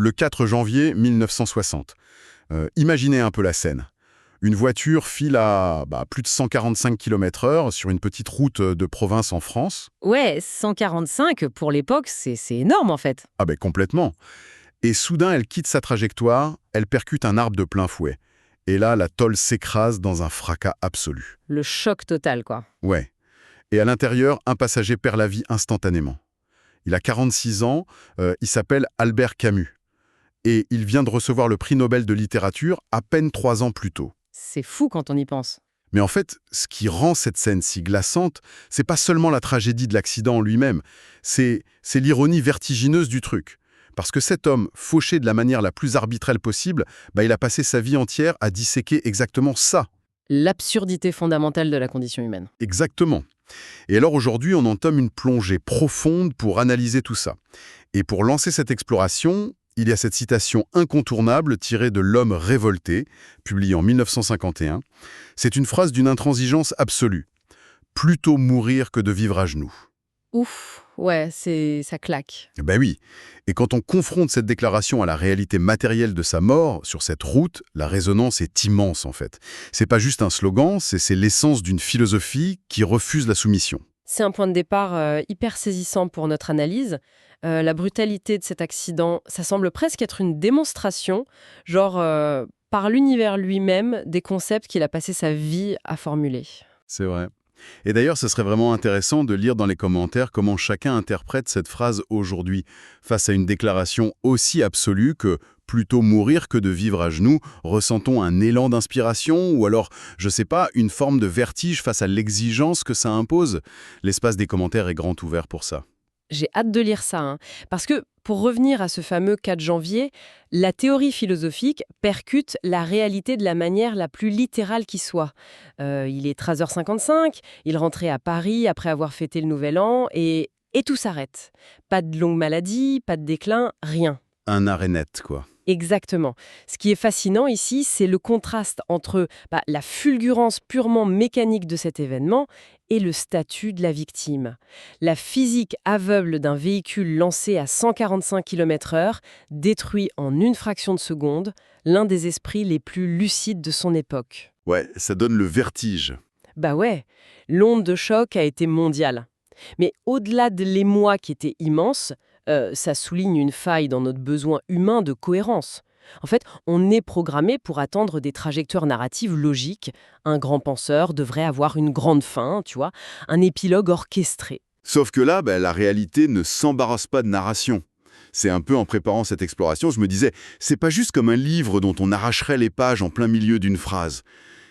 le 4 janvier 1960. Imaginez un peu la scène. Une voiture file à plus de 145 km/h sur une petite route de province en France. Ouais, 145, pour l'époque, c'est énorme en fait. Ah ben complètement. Et soudain, elle quitte sa trajectoire, elle percute un arbre de plein fouet. Et là, la tôle s'écrase dans un fracas absolu. Le choc total, quoi. Ouais. Et à l'intérieur, un passager perd la vie instantanément. Il a 46 ans, il s'appelle Albert Camus. Et il vient de recevoir le prix Nobel de littérature à peine 3 ans plus tôt. C'est fou quand on y pense. Mais en fait, ce qui rend cette scène si glaçante, c'est pas seulement la tragédie de l'accident en lui-même, c'est l'ironie vertigineuse du truc. Parce que cet homme, fauché de la manière la plus arbitraire possible, il a passé sa vie entière à disséquer exactement ça. L'absurdité fondamentale de la condition humaine. Exactement. Et alors aujourd'hui, on entame une plongée profonde pour analyser tout ça. Et pour lancer cette exploration, il y a cette citation incontournable tirée de L'Homme révolté, publiée en 1951. C'est une phrase d'une intransigeance absolue. Plutôt mourir que de vivre à genoux. Ouf, ouais, ça claque. Ben oui. Et quand on confronte cette déclaration à la réalité matérielle de sa mort, sur cette route, la résonance est immense en fait. C'est pas juste un slogan, c'est l'essence d'une philosophie qui refuse la soumission. C'est un point de départ hyper saisissant pour notre analyse. La brutalité de cet accident, ça semble presque être une démonstration, par l'univers lui-même, des concepts qu'il a passé sa vie à formuler. C'est vrai. Et d'ailleurs, ce serait vraiment intéressant de lire dans les commentaires comment chacun interprète cette phrase aujourd'hui, face à une déclaration aussi absolue que « plutôt mourir que de vivre à genoux », ressentons un élan d'inspiration ou alors, je sais pas, une forme de vertige face à l'exigence que ça impose. L'espace des commentaires est grand ouvert pour ça. J'ai hâte de lire ça, hein. Parce que, pour revenir à ce fameux 4 janvier, la théorie philosophique percute la réalité de la manière la plus littérale qui soit. Il est 13h55, il rentrait à Paris après avoir fêté le Nouvel An, et tout s'arrête. Pas de longue maladie, pas de déclin, rien. Un arrêt net, quoi. Exactement. Ce qui est fascinant ici, c'est le contraste entre la fulgurance purement mécanique de cet événement et le statut de la victime. La physique aveugle d'un véhicule lancé à 145 km/h détruit en une fraction de seconde l'un des esprits les plus lucides de son époque. Ouais, ça donne le vertige. Bah ouais, l'onde de choc a été mondiale. Mais au-delà de l'émoi qui était immense, ça souligne une faille dans notre besoin humain de cohérence. En fait, on est programmé pour attendre des trajectoires narratives logiques. Un grand penseur devrait avoir une grande fin, tu vois, un épilogue orchestré. Sauf que là, la réalité ne s'embarrasse pas de narration. C'est un peu en préparant cette exploration, je me disais, c'est pas juste comme un livre dont on arracherait les pages en plein milieu d'une phrase.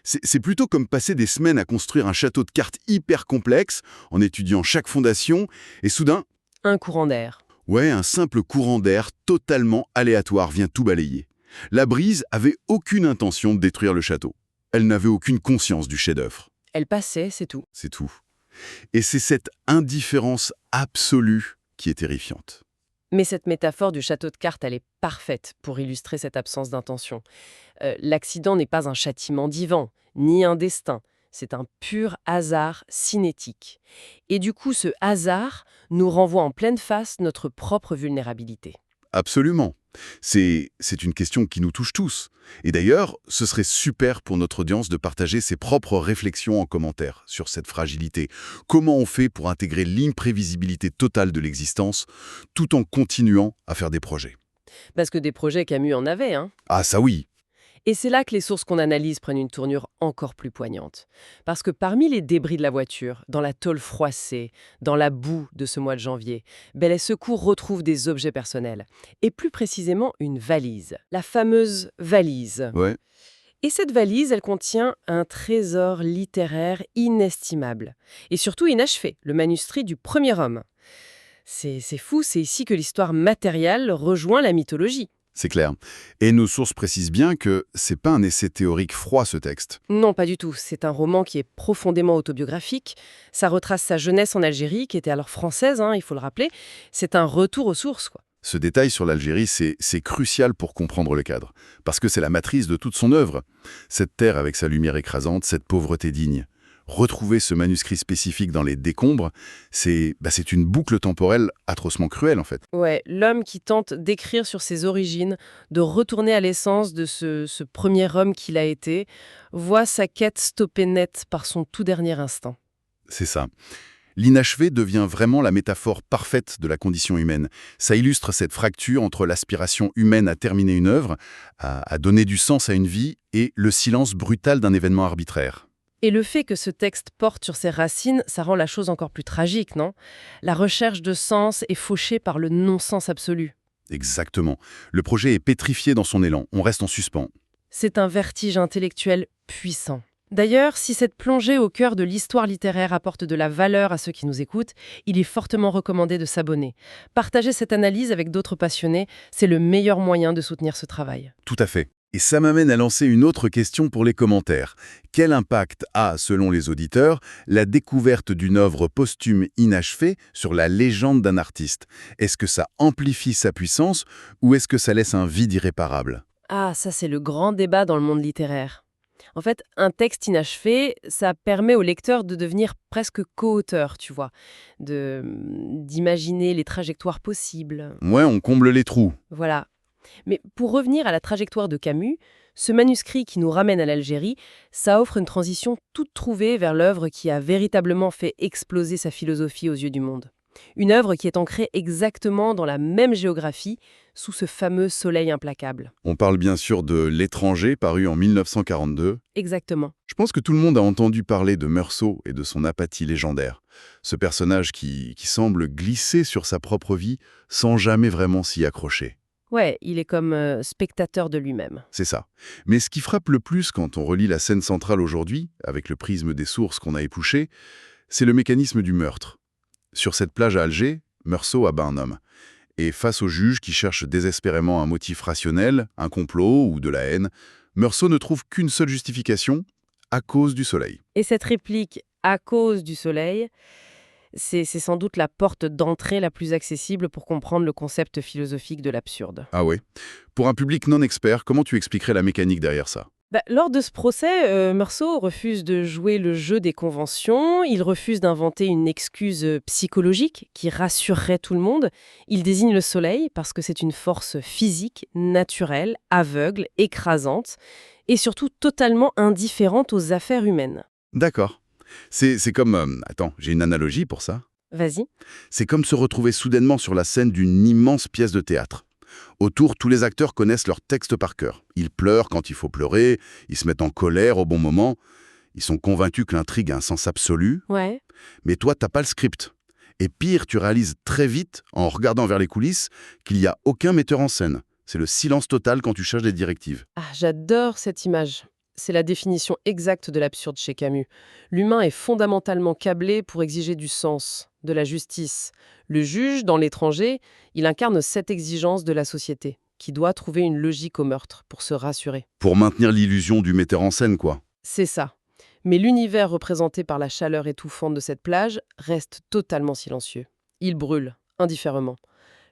C'est plutôt comme passer des semaines à construire un château de cartes hyper complexe, en étudiant chaque fondation, et soudain... Un courant d'air. Ouais, un simple courant d'air totalement aléatoire vient tout balayer. La brise avait aucune intention de détruire le château. Elle n'avait aucune conscience du chef-d'œuvre. Elle passait, c'est tout. C'est tout. Et c'est cette indifférence absolue qui est terrifiante. Mais cette métaphore du château de cartes, elle est parfaite pour illustrer cette absence d'intention. L'accident n'est pas un châtiment divin, ni un destin. C'est un pur hasard cinétique. Et du coup, ce hasard nous renvoie en pleine face notre propre vulnérabilité. Absolument. C'est une question qui nous touche tous. Et d'ailleurs, ce serait super pour notre audience de partager ses propres réflexions en commentaire sur cette fragilité. Comment on fait pour intégrer l'imprévisibilité totale de l'existence tout en continuant à faire des projets? Parce que des projets, Camus en avait, hein. Ah ça oui. Et c'est là que les sources qu'on analyse prennent une tournure encore plus poignante. Parce que parmi les débris de la voiture, dans la tôle froissée, dans la boue de ce mois de janvier, les secours retrouvent des objets personnels. Et plus précisément, une valise. La fameuse valise. Ouais. Et cette valise, elle contient un trésor littéraire inestimable. Et surtout inachevé, le manuscrit du premier homme. C'est fou, c'est ici que l'histoire matérielle rejoint la mythologie. C'est clair. Et nos sources précisent bien que c'est pas un essai théorique froid, ce texte. Non, pas du tout. C'est un roman qui est profondément autobiographique. Ça retrace sa jeunesse en Algérie, qui était alors française, il faut le rappeler. C'est un retour aux sources, quoi. Ce détail sur l'Algérie, c'est crucial pour comprendre le cadre. Parce que c'est la matrice de toute son œuvre. Cette terre avec sa lumière écrasante, cette pauvreté digne. retrouver ce manuscrit spécifique dans les décombres, c'est une boucle temporelle atrocement cruelle en fait. Ouais, l'homme qui tente d'écrire sur ses origines, de retourner à l'essence de ce premier homme qu'il a été, voit sa quête stoppée net par son tout dernier instinct. C'est ça. L'inachevé devient vraiment la métaphore parfaite de la condition humaine. Ça illustre cette fracture entre l'aspiration humaine à terminer une œuvre, à donner du sens à une vie, et le silence brutal d'un événement arbitraire. Et le fait que ce texte porte sur ses racines, ça rend la chose encore plus tragique, non? La recherche de sens est fauchée par le non-sens absolu. Exactement. Le projet est pétrifié dans son élan, on reste en suspens. C'est un vertige intellectuel puissant. D'ailleurs, si cette plongée au cœur de l'histoire littéraire apporte de la valeur à ceux qui nous écoutent, il est fortement recommandé de s'abonner. Partager cette analyse avec d'autres passionnés, c'est le meilleur moyen de soutenir ce travail. Tout à fait. Et ça m'amène à lancer une autre question pour les commentaires. Quel impact a, selon les auditeurs, la découverte d'une œuvre posthume inachevée sur la légende d'un artiste? Est-ce que ça amplifie sa puissance ou est-ce que ça laisse un vide irréparable? Ah, ça c'est le grand débat dans le monde littéraire. En fait, un texte inachevé, ça permet au lecteur de devenir presque co-auteur, tu vois, d'imaginer les trajectoires possibles. Ouais, on comble les trous. Voilà. Mais pour revenir à la trajectoire de Camus, ce manuscrit qui nous ramène à l'Algérie, ça offre une transition toute trouvée vers l'œuvre qui a véritablement fait exploser sa philosophie aux yeux du monde. Une œuvre qui est ancrée exactement dans la même géographie, sous ce fameux soleil implacable. On parle bien sûr de L'Étranger, paru en 1942. Exactement. Je pense que tout le monde a entendu parler de Meursault et de son apathie légendaire. Ce personnage qui semble glisser sur sa propre vie sans jamais vraiment s'y accrocher. Ouais, il est comme spectateur de lui-même. C'est ça. Mais ce qui frappe le plus quand on relit la scène centrale aujourd'hui, avec le prisme des sources qu'on a épluchées, c'est le mécanisme du meurtre. Sur cette plage à Alger, Meursault abat un homme. Et face au juge qui cherche désespérément un motif rationnel, un complot ou de la haine, Meursault ne trouve qu'une seule justification, à cause du soleil. Et cette réplique « à cause du soleil », c'est sans doute la porte d'entrée la plus accessible pour comprendre le concept philosophique de l'absurde. Ah ouais. Pour un public non expert, comment tu expliquerais la mécanique derrière ça? Lors de ce procès, Meursault refuse de jouer le jeu des conventions, il refuse d'inventer une excuse psychologique qui rassurerait tout le monde. Il désigne le soleil parce que c'est une force physique, naturelle, aveugle, écrasante, et surtout totalement indifférente aux affaires humaines. D'accord. C'est comme... attends, j'ai une analogie pour ça. Vas-y. C'est comme se retrouver soudainement sur la scène d'une immense pièce de théâtre. Autour, tous les acteurs connaissent leur texte par cœur. Ils pleurent quand il faut pleurer, ils se mettent en colère au bon moment. Ils sont convaincus que l'intrigue a un sens absolu. Ouais. Mais toi, t'as pas le script. Et pire, tu réalises très vite, en regardant vers les coulisses, qu'il n'y a aucun metteur en scène. C'est le silence total quand tu cherches des directives. Ah, j'adore cette image. C'est la définition exacte de l'absurde chez Camus. L'humain est fondamentalement câblé pour exiger du sens, de la justice. Le juge, dans L'Étranger, il incarne cette exigence de la société, qui doit trouver une logique au meurtre pour se rassurer. Pour maintenir l'illusion du metteur en scène, quoi. C'est ça. Mais l'univers représenté par la chaleur étouffante de cette plage reste totalement silencieux. Il brûle, indifféremment.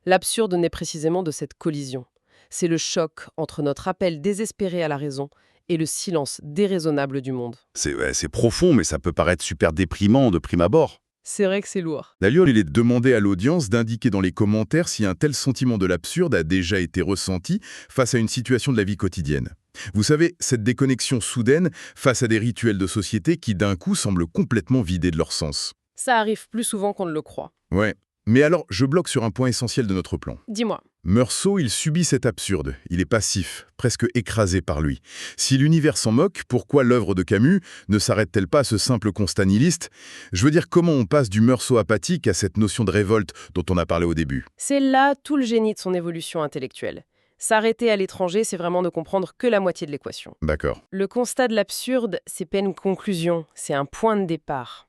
L'absurde naît précisément de cette collision. C'est le choc entre notre appel désespéré à la raison et le silence déraisonnable du monde. C'est profond, mais ça peut paraître super déprimant de prime abord. C'est vrai que c'est lourd. D'ailleurs, il est demandé à l'audience d'indiquer dans les commentaires si un tel sentiment de l'absurde a déjà été ressenti face à une situation de la vie quotidienne. Vous savez, cette déconnexion soudaine face à des rituels de société qui d'un coup semblent complètement vidés de leur sens. Ça arrive plus souvent qu'on ne le croit. Ouais. Mais alors, je bloque sur un point essentiel de notre plan. Dis-moi. Meursault, il subit cet absurde. Il est passif, presque écrasé par lui. Si l'univers s'en moque, pourquoi l'œuvre de Camus ne s'arrête-t-elle pas à ce simple constat nihiliste? Je veux dire, comment on passe du Meursault apathique à cette notion de révolte dont on a parlé au début? C'est là tout le génie de son évolution intellectuelle. S'arrêter à l'étranger, c'est vraiment ne comprendre que la moitié de l'équation. D'accord. Le constat de l'absurde, c'est pas une conclusion, c'est un point de départ.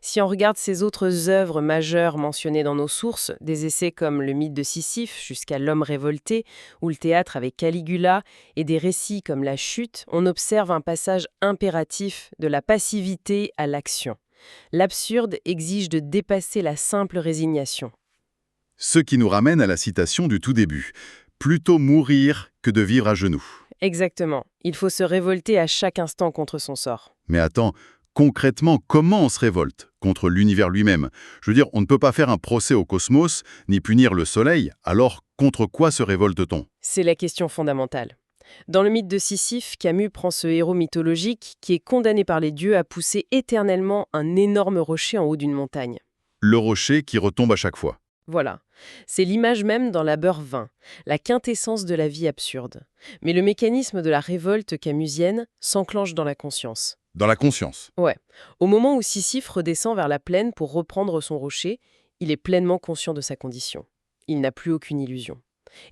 Si on regarde ces autres œuvres majeures mentionnées dans nos sources, des essais comme Le mythe de Sisyphe jusqu'à L'homme révolté ou le théâtre avec Caligula et des récits comme La chute, on observe un passage impératif de la passivité à l'action. L'absurde exige de dépasser la simple résignation. Ce qui nous ramène à la citation du tout début. Plutôt mourir que de vivre à genoux. Exactement. Il faut se révolter à chaque instant contre son sort. Mais attends, Concrètement, comment on se révolte contre l'univers lui-même? Je veux dire, on ne peut pas faire un procès au cosmos, ni punir le soleil, alors contre quoi se révolte-t-on? C'est la question fondamentale. Dans le mythe de Sisyphe, Camus prend ce héros mythologique qui est condamné par les dieux à pousser éternellement un énorme rocher en haut d'une montagne. Le rocher qui retombe à chaque fois. Voilà. C'est l'image même dans La Beurre Vin, la quintessence de la vie absurde. Mais le mécanisme de la révolte camusienne s'enclenche dans la conscience. Dans la conscience. Ouais. Au moment où Sisyphe redescend vers la plaine pour reprendre son rocher, il est pleinement conscient de sa condition. Il n'a plus aucune illusion.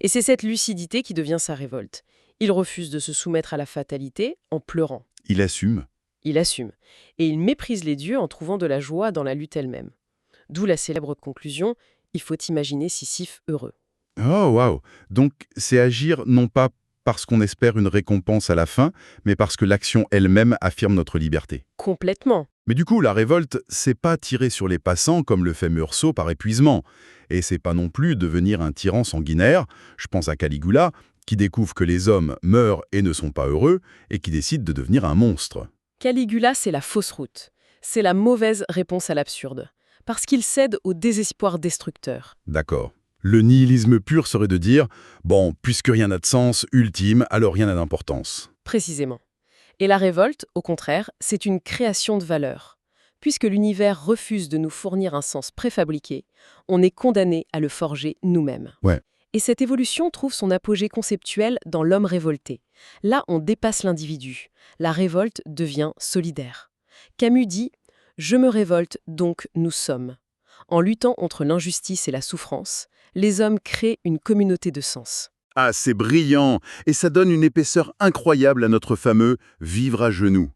Et c'est cette lucidité qui devient sa révolte. Il refuse de se soumettre à la fatalité en pleurant. Il assume. Il assume. Et il méprise les dieux en trouvant de la joie dans la lutte elle-même. D'où la célèbre conclusion: il faut imaginer Sisyphe heureux. Oh, waouh! Donc, c'est agir non pas parce qu'on espère une récompense à la fin, mais parce que l'action elle-même affirme notre liberté. Complètement. Mais du coup, la révolte, c'est pas tirer sur les passants comme le fait Meursault par épuisement. Et c'est pas non plus devenir un tyran sanguinaire, je pense à Caligula, qui découvre que les hommes meurent et ne sont pas heureux, et qui décide de devenir un monstre. Caligula, c'est la fausse route. C'est la mauvaise réponse à l'absurde. Parce qu'il cède au désespoir destructeur. D'accord. Le nihilisme pur serait de dire « bon, puisque rien n'a de sens ultime, alors rien n'a d'importance ». Précisément. Et la révolte, au contraire, c'est une création de valeur. Puisque l'univers refuse de nous fournir un sens préfabriqué, on est condamné à le forger nous-mêmes. Ouais. Et cette évolution trouve son apogée conceptuel dans l'homme révolté. Là, on dépasse l'individu. La révolte devient solidaire. Camus dit « Je me révolte, donc nous sommes ». En luttant contre l'injustice et la souffrance, les hommes créent une communauté de sens. Ah, c'est brillant! Et ça donne une épaisseur incroyable à notre fameux « vivre à genoux ».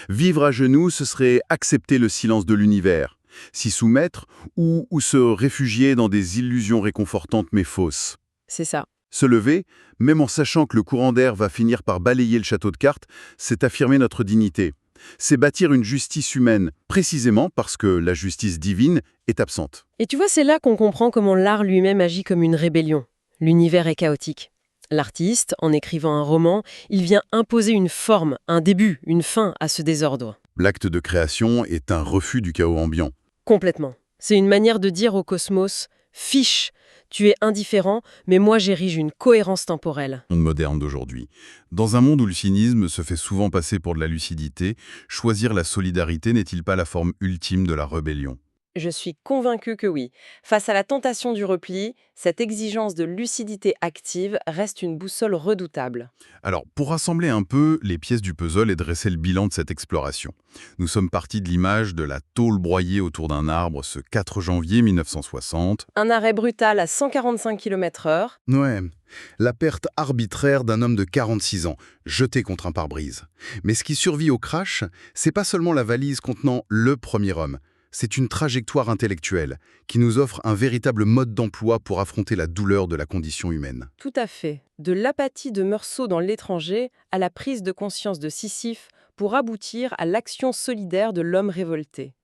Vivre à genoux, ce serait accepter le silence de l'univers, s'y soumettre ou se réfugier dans des illusions réconfortantes mais fausses. C'est ça. Se lever, même en sachant que le courant d'air va finir par balayer le château de cartes, c'est affirmer notre dignité. C'est bâtir une justice humaine, précisément parce que la justice divine est absente. Et tu vois, c'est là qu'on comprend comment l'art lui-même agit comme une rébellion. L'univers est chaotique. L'artiste, en écrivant un roman, il vient imposer une forme, un début, une fin à ce désordre. L'acte de création est un refus du chaos ambiant. Complètement. C'est une manière de dire au cosmos « fiche ». Tu es indifférent, mais moi j'érige une cohérence temporelle. Monde moderne d'aujourd'hui. Dans un monde où le cynisme se fait souvent passer pour de la lucidité, choisir la solidarité n'est-il pas la forme ultime de la rébellion? Je suis convaincue que oui. Face à la tentation du repli, cette exigence de lucidité active reste une boussole redoutable. Alors, pour rassembler un peu les pièces du puzzle et dresser le bilan de cette exploration, nous sommes partis de l'image de la tôle broyée autour d'un arbre ce 4 janvier 1960. Un arrêt brutal à 145 km/h. Ouais, la perte arbitraire d'un homme de 46 ans, jeté contre un pare-brise. Mais ce qui survit au crash, c'est pas seulement la valise contenant le premier homme. C'est une trajectoire intellectuelle qui nous offre un véritable mode d'emploi pour affronter la douleur de la condition humaine. Tout à fait. De l'apathie de Meursault dans l'étranger à la prise de conscience de Sisyphe pour aboutir à l'action solidaire de l'homme révolté.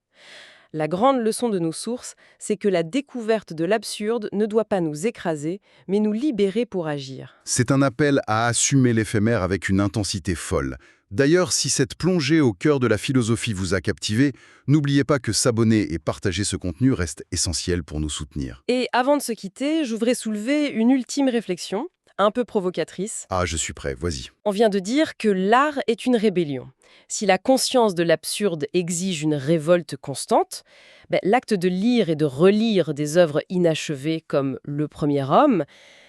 La grande leçon de nos sources, c'est que la découverte de l'absurde ne doit pas nous écraser, mais nous libérer pour agir. C'est un appel à assumer l'éphémère avec une intensité folle. D'ailleurs, si cette plongée au cœur de la philosophie vous a captivé, n'oubliez pas que s'abonner et partager ce contenu reste essentiel pour nous soutenir. Et avant de se quitter, je voudrais soulever une ultime réflexion, un peu provocatrice. Ah, je suis prêt, vas-y. On vient de dire que l'art est une rébellion. Si la conscience de l'absurde exige une révolte constante, l'acte de lire et de relire des œuvres inachevées comme Le Premier Homme,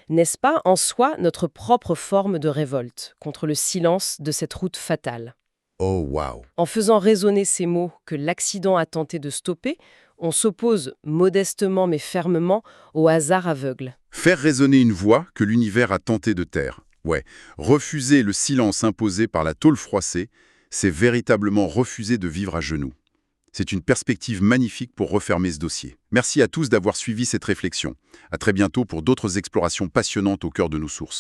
n'est-ce pas en soi notre propre forme de révolte contre le silence de cette route fatale? Oh, waouh! En faisant résonner ces mots que l'accident a tenté de stopper, on s'oppose modestement mais fermement au hasard aveugle. Faire résonner une voix que l'univers a tenté de taire. Ouais, refuser le silence imposé par la tôle froissée, c'est véritablement refuser de vivre à genoux. C'est une perspective magnifique pour refermer ce dossier. Merci à tous d'avoir suivi cette réflexion. À très bientôt pour d'autres explorations passionnantes au cœur de nos sources.